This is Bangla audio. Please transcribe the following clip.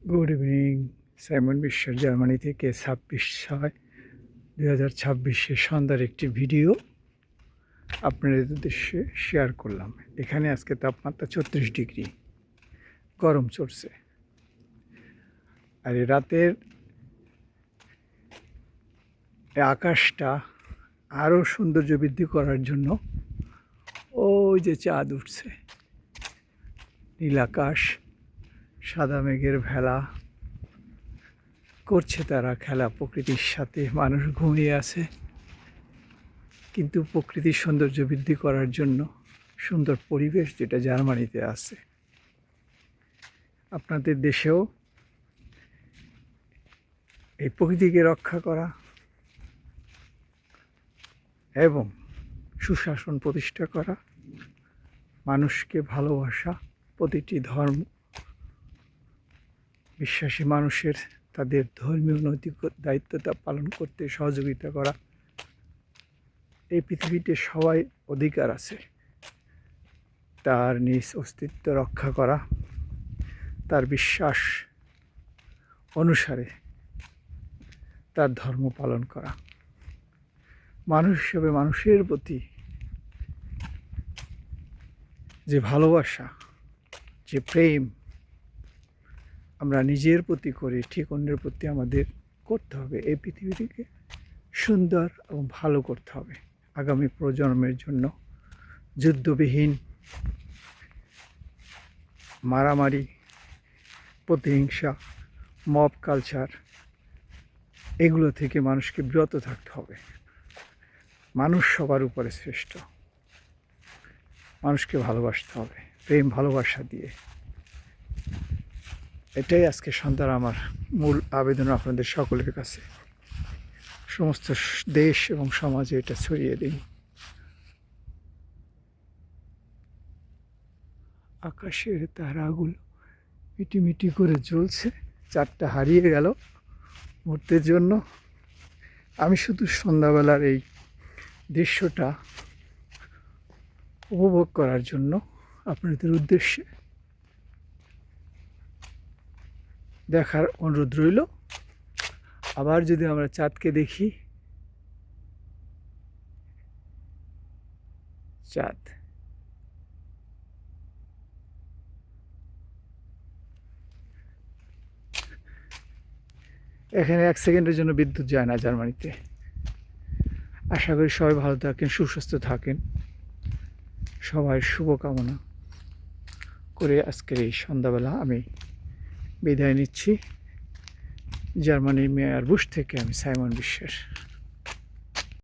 Good evening. সাইমন বিশ্বাস জার্মানি থেকে 26/6/2026 সন্ধ্যার একটি ভিডিও আপনাদের উদ্দেশ্যে শেয়ার করলাম। এখানে আজকে তাপমাত্রা 34 ডিগ্রি, গরম চলছে। আর এই রাতের আকাশটা আরও সৌন্দর্য বৃদ্ধি করার জন্য ওই যে চাঁদ উঠছে, নীল আকাশ, সাদা মেঘের ভেলা করছে তারা খেলা প্রকৃতির সাথে। মানুষ ঘুমিয়ে আছে, কিন্তু প্রকৃতির সৌন্দর্য বৃদ্ধি করার জন্য সুন্দর পরিবেশ যেটা জার্মানিতে আছে, আপনাদের দেশেও এই প্রকৃতিকে রক্ষা করা এবং সুশাসন প্রতিষ্ঠা করা, মানুষকে ভালোবাসা, প্রতিটি ধর্ম বিশ্বাসী মানুষের তাদের ধর্মীয় নৈতিক দায়িত্বটা পালন করতে সহযোগিতা করা। এই পৃথিবীতে সবাই অধিকার আছে তার নিজ অস্তিত্ব রক্ষা করা, তার বিশ্বাস অনুসারে তার ধর্ম পালন করা। মানুষ হিসেবে মানুষের প্রতি যে ভালোবাসা, যে প্রেম আমরা নিজের প্রতি করি, ঠিক অন্যের প্রতি আমাদের করতে হবে। এই পৃথিবীটিকে সুন্দর এবং ভালো করতে হবে আগামী প্রজন্মের জন্য। যুদ্ধবিহীন, মারামারি, প্রতিহিংসা, মব কালচার, এগুলো থেকে মানুষকে বিরত থাকতে হবে। মানুষ সবার উপরে শ্রেষ্ঠ, মানুষকে ভালোবাসতে হবে প্রেম ভালোবাসা দিয়ে। এটাই আজকে সন্ধ্যার আমার মূল আবেদন আপনাদের সকলের কাছে। সমস্ত দেশ এবং সমাজে এটা ছড়িয়ে দিন। আকাশের তারাগুলো মিটিমিটি করে জ্বলছে, চারটা হারিয়ে গেল মুহূর্তের জন্য। আমি শুধু সন্ধ্যাবেলার এই দৃশ্যটা উপভোগ করার জন্য আপনাদের উদ্দেশ্যে দেখার অনুরোধ রইল। আবার যদি আমরা চাঁদকে দেখি, চাঁদ এখানে 1 সেকেন্ডের জন্য বিদ্যুৎ যায় না জার্মানিতে। আশা করি সবাই ভালো থাকেন, সুস্বাস্থ্য থাকেন। সবাই শুভকামনা করে আজকের এই সন্ধ্যাবেলা আমি বিদায় নিচ্ছি। জার্মানির মেয়ারবুশ থেকে আমি সাইমন বিশ্বাস।